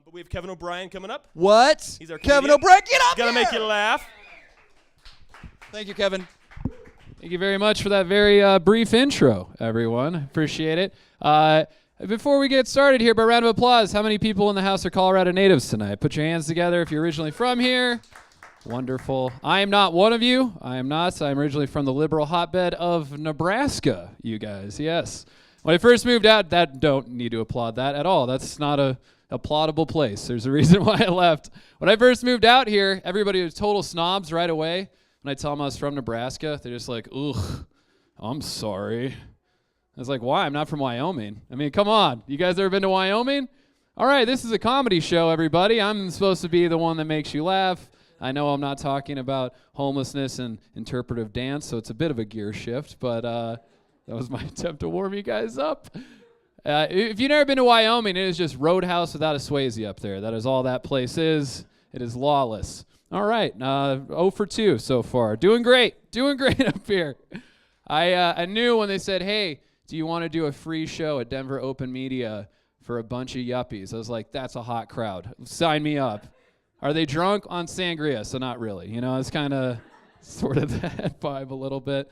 But we have Kevin O'Brien coming up. What? He's our Kevin comedian. O'Brien, get up Gonna here! make you laugh. Thank you, Kevin. Thank you very much for that very brief intro, everyone. Appreciate it. Before we get started here, by round of applause, how many people in the house are Colorado natives tonight? Put your hands together if you're originally from here. Wonderful. I am not one of you. I am not. I'm originally from the liberal hotbed of Nebraska, you guys. Yes. When I first moved out, don't need to applaud that at all. That's not a applaudable place. There's a reason why I left. When I first moved out here, everybody was total snobs right away. When I tell them I was from Nebraska, they're just like, ugh, I'm sorry. I was like, why? I'm not from Wyoming. I mean, come on. You guys ever been to Wyoming? All right, this is a comedy show, everybody. I'm supposed to be the one that makes you laugh. I know I'm not talking about homelessness and interpretive dance, so it's a bit of a gear shift, but that was my attempt to warm you guys up. If you've never been to Wyoming, it is just Roadhouse without a Swayze up there. That is all that place is. It is lawless. All right, 0 for 2 so far. Doing great up here. I knew when they said, hey, do you want to do a free show at Denver Open Media for a bunch of yuppies? I was like, that's a hot crowd. Sign me up. Are they drunk on sangria? So not really. You know, it's kind of sort of that vibe a little bit.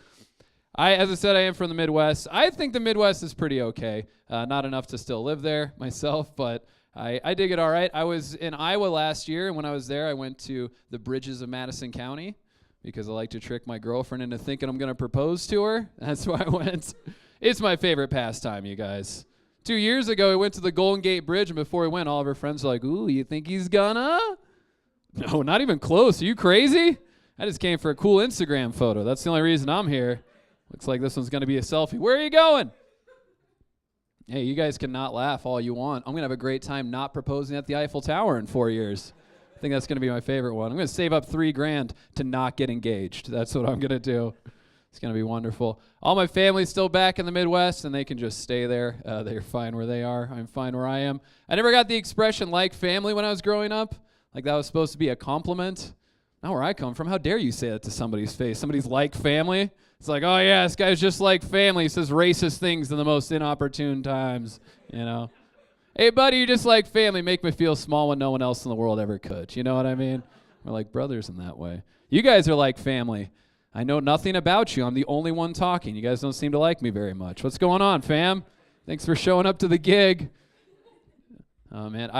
As I said, I am from the Midwest. I think the Midwest is pretty okay. Not enough to still live there myself, but I dig it all right. I was in Iowa last year, and when I was there, I went to the Bridges of Madison County because I like to trick my girlfriend into thinking I'm going to propose to her. That's why I went. It's my favorite pastime, you guys. 2 years ago, we went to the Golden Gate Bridge, and before we went, all of our friends were like, ooh, you think he's gonna? No, not even close. Are you crazy? I just came for a cool Instagram photo. That's the only reason I'm here. Looks like this one's going to be a selfie. Where are you going? Hey, you guys can not laugh all you want. I'm going to have a great time not proposing at the Eiffel Tower in 4 years. I think that's going to be my favorite one. I'm going to save up $3,000 to not get engaged. That's what I'm going to do. It's going to be wonderful. All my family's still back in the Midwest, and they can just stay there. They're fine where they are. I'm fine where I am. I never got the expression like family when I was growing up. Like that was supposed to be a compliment. Not where I come from. How dare you say that to somebody's face? Somebody's like family. It's like, oh, yeah, this guy's just like family. He says racist things in the most inopportune times, you know. Hey, buddy, you're just like family. Make me feel small when no one else in the world ever could. You know what I mean? We're like brothers in that way. You guys are like family. I know nothing about you. I'm the only one talking. You guys don't seem to like me very much. What's going on, fam? Thanks for showing up to the gig. Oh, man.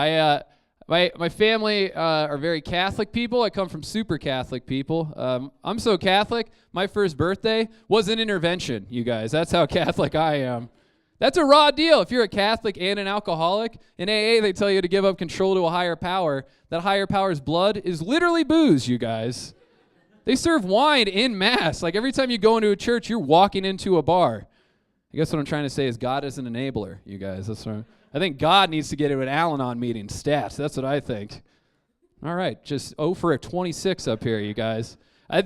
My family are very Catholic people. I come from super Catholic people. I'm so Catholic, my first birthday was an intervention, you guys. That's how Catholic I am. That's a raw deal. If you're a Catholic and an alcoholic, in AA they tell you to give up control to a higher power. That higher power's blood is literally booze, you guys. They serve wine in Mass. Like every time you go into a church, you're walking into a bar. I guess what I'm trying to say is God is an enabler, you guys. That's what I think God needs to get to an Al-Anon meeting. Stats, that's what I think. All right, just 0 for 26 up here, you guys.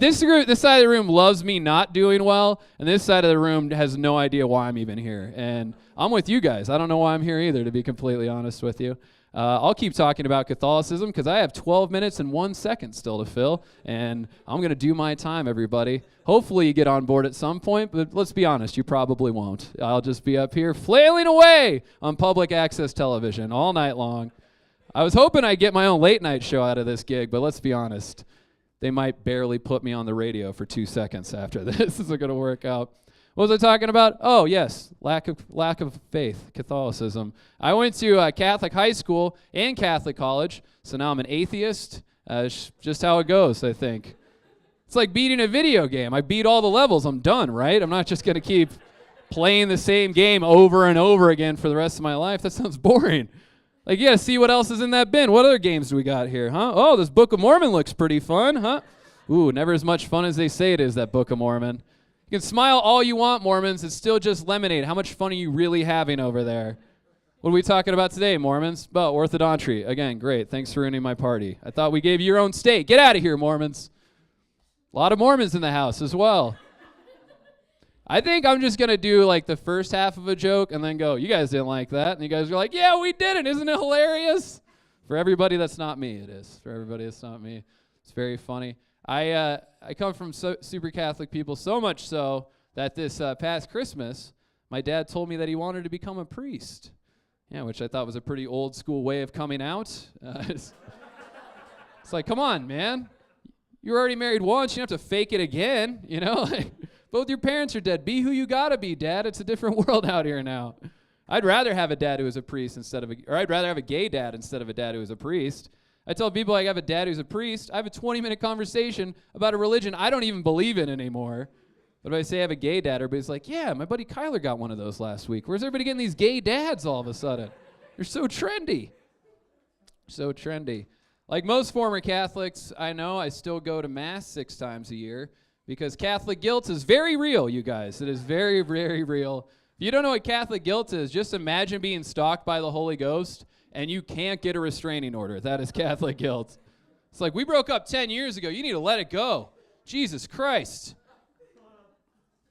This side of the room loves me not doing well, and this side of the room has no idea why I'm even here. And I'm with you guys. I don't know why I'm here either, to be completely honest with you. I'll keep talking about Catholicism because I have 12 minutes and 1 second still to fill, and I'm going to do my time, everybody. Hopefully you get on board at some point, but let's be honest, you probably won't. I'll just be up here flailing away on public access television all night long. I was hoping I'd get my own late night show out of this gig, but let's be honest. They might barely put me on the radio for 2 seconds after this. This isn't going to work out. What was I talking about? Oh, yes, lack of faith, Catholicism. I went to Catholic high school and Catholic college, so now I'm an atheist. Just how it goes, I think. It's like beating a video game. I beat all the levels. I'm done, right? I'm not just going to keep playing the same game over and over again for the rest of my life. That sounds boring. Like, you got to see what else is in that bin. What other games do we got here, huh? Oh, this Book of Mormon looks pretty fun, huh? Ooh, never as much fun as they say it is, that Book of Mormon. You can smile all you want, Mormons. It's still just lemonade. How much fun are you really having over there? What are we talking about today, Mormons? Oh, orthodontry. Again, great. Thanks for ruining my party. I thought we gave you your own state. Get out of here, Mormons. A lot of Mormons in the house as well. I think I'm just going to do like the first half of a joke and then go, you guys didn't like that. And you guys are like, yeah, we did it. Isn't it hilarious? For everybody that's not me, it is. For everybody that's not me, it's very funny. I come from super Catholic people, so much so that this past Christmas, my dad told me that he wanted to become a priest. Yeah, which I thought was a pretty old school way of coming out. It's like, come on, man. You were already married once. You don't have to fake it again, you know? Like, both your parents are dead. Be who you gotta be, Dad. It's a different world out here now. I'd rather have a dad who was a priest or I'd rather have a gay dad instead of a dad who was a priest. I tell people I have a dad who's a priest. I have a 20-minute conversation about a religion I don't even believe in anymore. But if I say I have a gay dad, everybody's like, yeah, my buddy Kyler got one of those last week. Where's everybody getting these gay dads all of a sudden? They're so trendy. So trendy. Like most former Catholics I know, I still go to Mass 6 times a year because Catholic guilt is very real, you guys. It is very, very real. If you don't know what Catholic guilt is, just imagine being stalked by the Holy Ghost and you can't get a restraining order. That is Catholic guilt. It's like, we broke up 10 years ago. You need to let it go. Jesus Christ.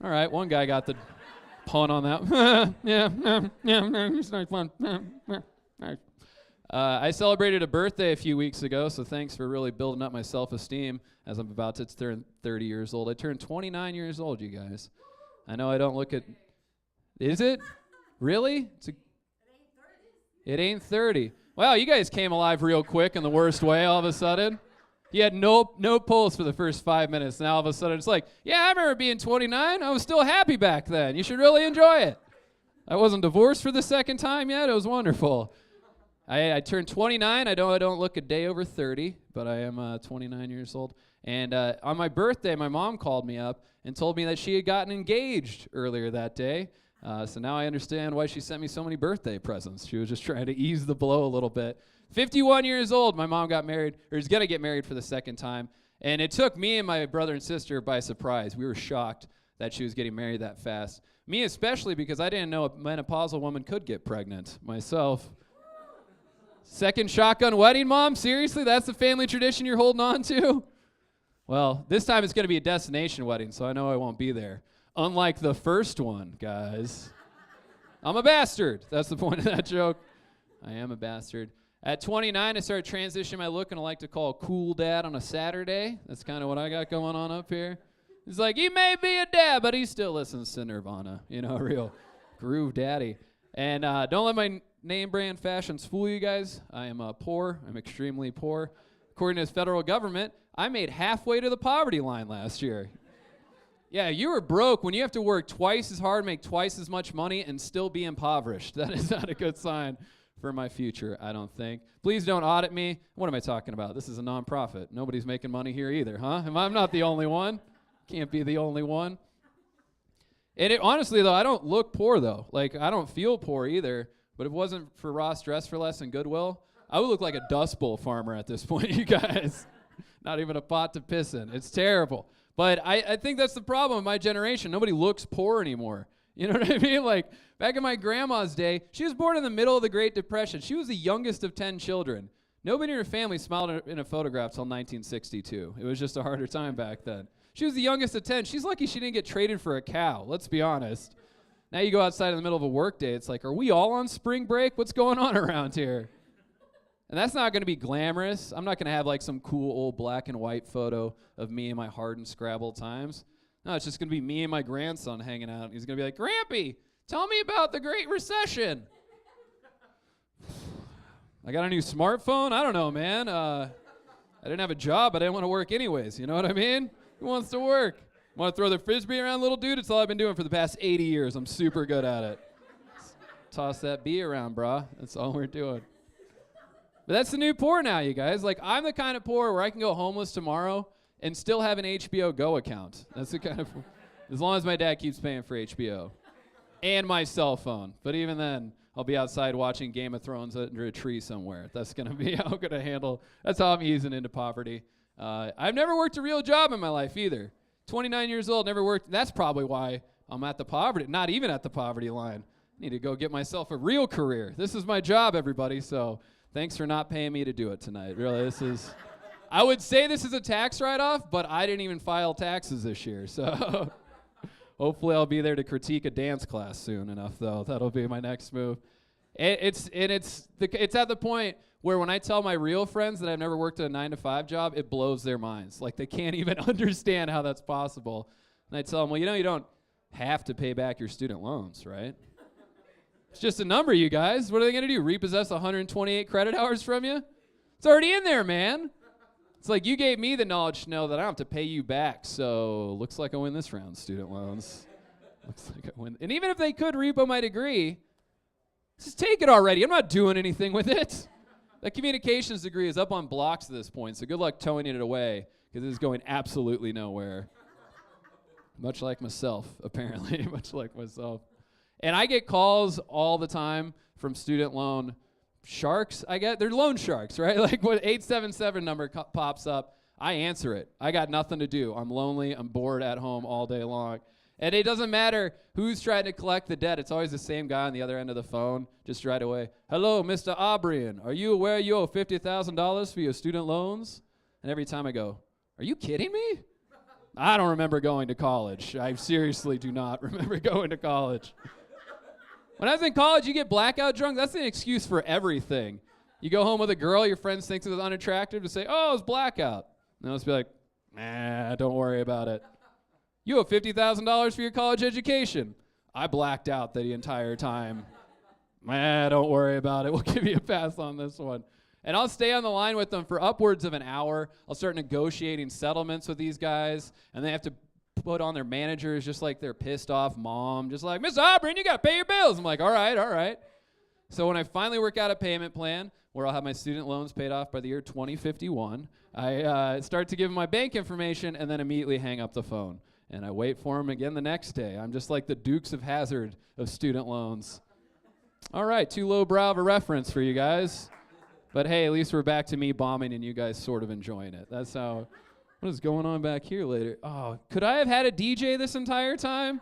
All right, one guy got the pun on that. Yeah, it's not fun. I celebrated a birthday a few weeks ago, so thanks for really building up my self-esteem as I'm about to turn 30 years old. I turned 29 years old, you guys. I know I don't look at... Is it? Really? It ain't 30. Wow, you guys came alive real quick in the worst way all of a sudden. You had no pulse for the first 5 minutes. Now all of a sudden it's like, yeah, I remember being 29. I was still happy back then. You should really enjoy it. I wasn't divorced for the second time yet. It was wonderful. I turned 29. I don't look a day over 30, but I am 29 years old. And on my birthday, my mom called me up and told me that she had gotten engaged earlier that day. So now I understand why she sent me so many birthday presents. She was just trying to ease the blow a little bit. 51 years old, my mom got married, or is going to get married for the second time. And it took me and my brother and sister by surprise. We were shocked that she was getting married that fast. Me especially, because I didn't know a menopausal woman could get pregnant myself. Second shotgun wedding, Mom? Seriously? That's the family tradition you're holding on to? Well, this time it's going to be a destination wedding, so I know I won't be there. Unlike the first one, guys. I'm a bastard. That's the point of that joke. I am a bastard. At 29, I started transitioning my look, and I like to call a cool dad on a Saturday. That's kind of what I got going on up here. He's like, he may be a dad, but he still listens to Nirvana. You know, real groove daddy. And don't let my name brand fashions fool you guys. I am poor. I'm extremely poor. According to the federal government, I made halfway to the poverty line last year. Yeah, you were broke when you have to work twice as hard, make twice as much money, and still be impoverished. That is not a good sign for my future, I don't think. Please don't audit me. What am I talking about? This is a nonprofit. Nobody's making money here either, huh? I'm not the only one. Can't be the only one. And honestly, though, I don't look poor, though. Like, I don't feel poor either. But if it wasn't for Ross Dress for Less and Goodwill, I would look like a Dust Bowl farmer at this point, you guys. Not even a pot to piss in. It's terrible. But I think that's the problem with my generation. Nobody looks poor anymore. You know what I mean? Like, back in my grandma's day, she was born in the middle of the Great Depression. She was the youngest of 10 children. Nobody in her family smiled in a photograph till 1962. It was just a harder time back then. She was the youngest of 10. She's lucky she didn't get traded for a cow, let's be honest. Now you go outside in the middle of a work day, it's like, are we all on spring break? What's going on around here? And that's not going to be glamorous. I'm not going to have like some cool old black and white photo of me in my hardened Scrabble times. No, it's just going to be me and my grandson hanging out. He's going to be like, Grampy, tell me about the Great Recession. I got a new smartphone? I don't know, man. I didn't have a job, but I didn't want to work anyways. You know what I mean? Who wants to work? Want to throw the frisbee around, little dude? It's all I've been doing for the past 80 years. I'm super good at it. Toss that bee around, brah. That's all we're doing. But that's the new poor now, you guys. Like, I'm the kind of poor where I can go homeless tomorrow and still have an HBO Go account. That's the kind of, as long as my dad keeps paying for HBO. And my cell phone. But even then, I'll be outside watching Game of Thrones under a tree somewhere. That's going to be how I'm going to handle, that's how I'm easing into poverty. I've never worked a real job in my life either. 29 years old, never worked. That's probably why I'm at the poverty, not even at the poverty line. I need to go get myself a real career. This is my job, everybody, so thanks for not paying me to do it tonight. Really, this is, I would say this is a tax write-off, but I didn't even file taxes this year, so hopefully I'll be there to critique a dance class soon enough, though. That'll be my next move. It's at the point where when I tell my real friends that I've never worked a 9-to-5 job, it blows their minds. Like, they can't even understand how that's possible. And I tell them, well, you know, you don't have to pay back your student loans, right? It's just a number, you guys. What are they going to do? Repossess 128 credit hours from you? It's already in there, man. It's like you gave me the knowledge to know that I don't have to pay you back. So looks like I win this round, student loans. Looks like I win. And even if they could repo my degree, just take it already. I'm not doing anything with it. That communications degree is up on blocks at this point, so good luck towing it away because it is going absolutely nowhere. Much like myself, apparently. Much like myself. And I get calls all the time from student loan sharks. They're loan sharks, right? Like when 877 number pops up, I answer it. I got nothing to do. I'm lonely. I'm bored at home all day long. And it doesn't matter who's trying to collect the debt. It's always the same guy on the other end of the phone, just right away. Hello, Mr. O'Brien. Are you aware you owe $50,000 for your student loans? And every time I go, are you kidding me? I don't remember going to college. I seriously do not remember going to college. When I was in college, you get blackout drunk. That's an excuse for everything. You go home with a girl, your friends think it's unattractive to say, oh, it's blackout. And I'll just be like, nah, don't worry about it. You owe $50,000 for your college education. I blacked out the entire time. Don't worry about it. We'll give you a pass on this one. And I'll stay on the line with them for upwards of an hour. I'll start negotiating settlements with these guys, and they have to put on their managers just like they're pissed off mom, just like, Mr. O'Brien, you got to pay your bills. I'm like, all right. So when I finally work out a payment plan where I'll have my student loans paid off by the year 2051, I start to give them my bank information and then immediately hang up the phone. And I wait for them again the next day. I'm just like the Dukes of Hazzard of student loans. All right, too lowbrow of a reference for you guys. But hey, at least we're back to me bombing and you guys sort of enjoying it. That's how, what is going on back here later? Oh, could I have had a DJ this entire time?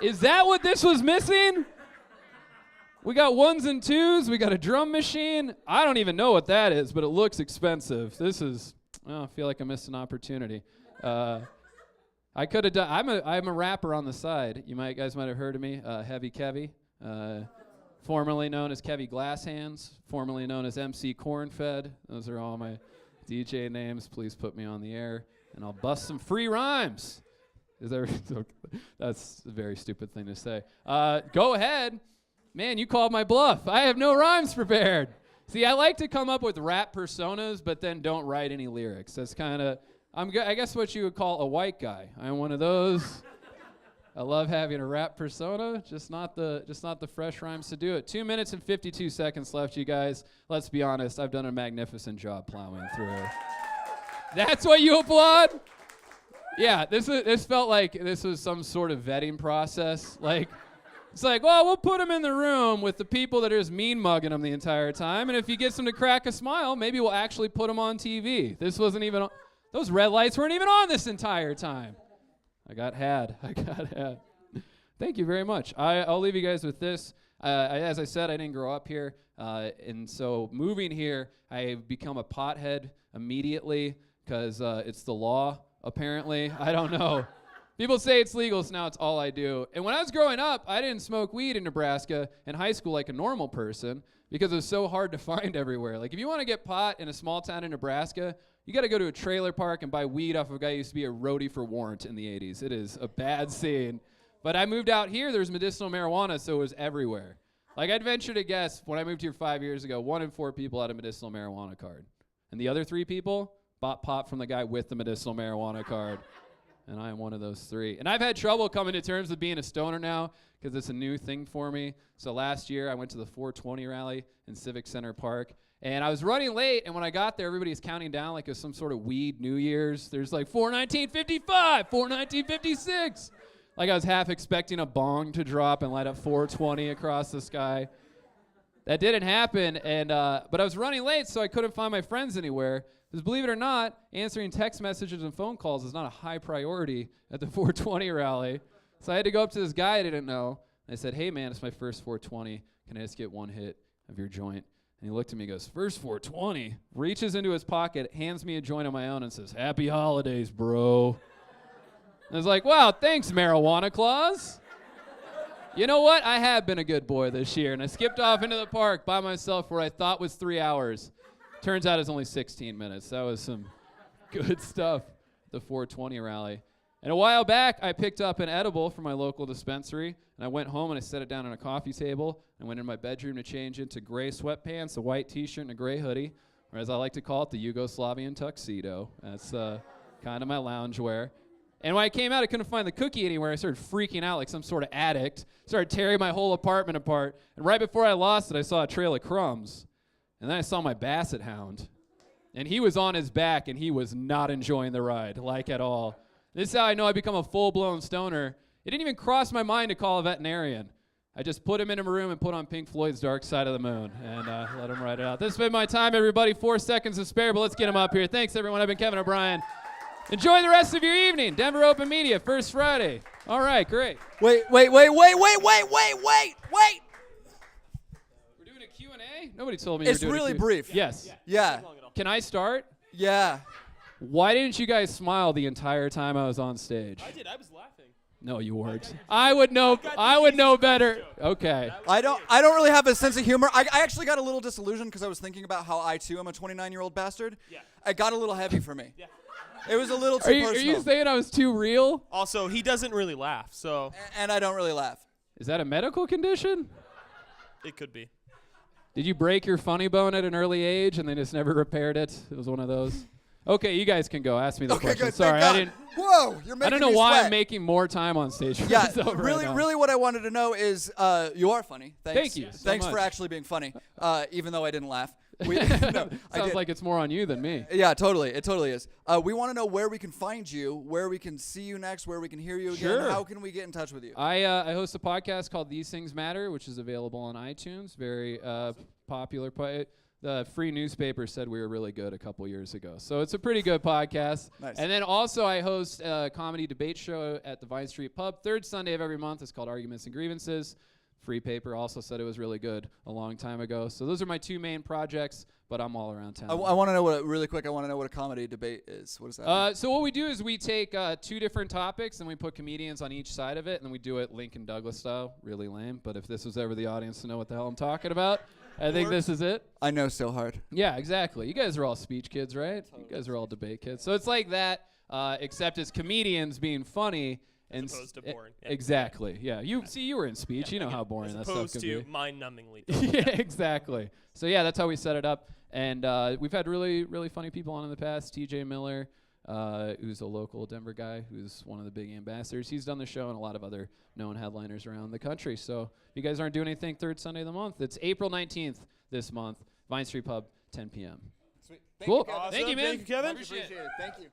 Is that what this was missing? We got ones and twos. We got a drum machine. I don't even know what that is, but it looks expensive. I feel like I missed an opportunity. I could have done. I'm a rapper on the side. You guys might have heard of me, Heavy Kevy, formerly known as Kevy Glasshands, formerly known as MC Cornfed. Those are all my DJ names. Please put me on the air, and I'll bust some free rhymes. That's a very stupid thing to say. Go ahead, man. You called my bluff. I have no rhymes prepared. See, I like to come up with rap personas, but then don't write any lyrics. That's kind of. I guess what you would call a white guy. I'm one of those. I love having a rap persona, just not the fresh rhymes to do it. 2 minutes and 52 seconds left, you guys. Let's be honest, I've done a magnificent job plowing through. That's what you applaud? Yeah, this felt like this was some sort of vetting process. Like, it's like, well, we'll put him in the room with the people that are just mean mugging him the entire time, and if he gets them to crack a smile, maybe we'll actually put him on TV. This wasn't even. Those red lights weren't even on this entire time. I got had. Thank you very much. I'll leave you guys with this. As I said, I didn't grow up here. And so moving here, I become a pothead immediately because it's the law, apparently. I don't know. People say it's legal, so now it's all I do. And when I was growing up, I didn't smoke weed in Nebraska in high school like a normal person because it was so hard to find everywhere. Like, if you want to get pot in a small town in Nebraska, you got to go to a trailer park and buy weed off of a guy who used to be a roadie for Warrant in the 80s. It is a bad scene. But I moved out here, there's medicinal marijuana, so it was everywhere. Like, I'd venture to guess, when I moved here 5 years ago, 1 in 4 people had a medicinal marijuana card. And the other 3 people bought pot from the guy with the medicinal marijuana card. And I am one of those 3. And I've had trouble coming to terms with being a stoner now because it's a new thing for me. So last year, I went to the 420 rally in Civic Center Park. And I was running late, and when I got there, everybody's counting down like it was some sort of weed New Year's. There's like 4/19/55, 4/19/56. Like I was half expecting a bong to drop and light up 420 across the sky. That didn't happen, and but I was running late, so I couldn't find my friends anywhere. Because believe it or not, answering text messages and phone calls is not a high priority at the 420 rally. So I had to go up to this guy I didn't know. And I said, hey, man, it's my first 420. Can I just get one hit of your joint? And he looked at me and goes, first 420? Reaches into his pocket, hands me a joint of my own and says, happy holidays, bro. And I was like, wow, thanks, Marijuana Claus. You know what? I have been a good boy this year. And I skipped off into the park by myself for what I thought was 3 hours. Turns out it's only 16 minutes. That was some good stuff, the 420 rally. And a while back, I picked up an edible from my local dispensary, and I went home and I set it down on a coffee table. I went in my bedroom to change into gray sweatpants, a white t-shirt, and a gray hoodie, or as I like to call it, the Yugoslavian tuxedo. That's kind of my loungewear. And when I came out, I couldn't find the cookie anywhere. I started freaking out like some sort of addict, started tearing my whole apartment apart. And right before I lost it, I saw a trail of crumbs. And then I saw my basset hound. And he was on his back, and he was not enjoying the ride, like at all. This is how I know I become a full-blown stoner. It didn't even cross my mind to call a veterinarian. I just put him in a room and put on Pink Floyd's Dark Side of the Moon and let him ride it out. This has been my time, everybody. 4 seconds to spare, but let's get him up here. Thanks, everyone. I've been Kevin O'Brien. Enjoy the rest of your evening. Denver Open Media, first Friday. All right, great. Wait. We're doing a Q&A? Nobody told me It's you were doing really a Q&A. brief. Yes. Yeah. Can I start? Yeah. Why didn't you guys smile the entire time I was on stage? I did. I was laughing. No, you weren't. I would know better. Okay. I don't really have a sense of humor. I actually got a little disillusioned because I was thinking about how I too am a 29-year-old bastard. Yeah. It got a little heavy for me. Yeah. It was a little too Are you personal. saying I was too real? Also, he doesn't really laugh, so And I don't really laugh. Is that a medical condition? it could be. Did you break your funny bone at an early age and they just never repaired it? It was one of those. Okay, you guys can go. Ask me the Okay, question. good. Sorry, thank I God. didn't. Whoa, you're making I don't know me why sweat. I'm making more time on stage. for Yeah, myself right really, now. really, what I wanted to know is you are funny. Thanks. Thank you so Thanks for much. actually being funny, even though I didn't laugh. No, I Sounds did. like it's more on you than me. Yeah, totally. It totally is. We want to know where we can find you, where we can see you next, where we can hear you again. Sure. How can we get in touch with you? I host a podcast called These Things Matter, which is available on iTunes. Very popular. The Free Newspaper said we were really good a couple years ago. So it's a pretty good podcast. Nice. And then also I host a comedy debate show at the Vine Street Pub, third Sunday of every month. It's called Arguments and Grievances. Free Paper also said it was really good a long time ago. So those are my two main projects, but I'm all around town. I want to know really quick. I want to know what a comedy debate is. What is that? mean? So what we do is we take two different topics and we put comedians on each side of it, and then we do it Lincoln Douglas style. Really lame, but if this was ever the audience to know what the hell I'm talking about, I think this is it. I know so hard. Yeah, exactly. You guys are all speech kids, right? You guys are all debate kids. So it's like that, except as comedians being funny. As opposed to boring. Yeah. Exactly. Yeah. You were in speech. You know how boring As that stuff opposed can to be. mind-numbingly. Yeah, exactly. So yeah, that's how we set it up. And we've had really, really funny people on in the past. TJ Miller, who's a local Denver guy, who's one of the big ambassadors. He's done the show and a lot of other known headliners around the country. So if you guys aren't doing anything third Sunday of the month, it's April 19th this month, Vine Street Pub, 10 p.m. Sweet. Thank Cool. you, Kevin. Awesome. Thank you, man. Thank you, Kevin. Appreciate it. Thank you.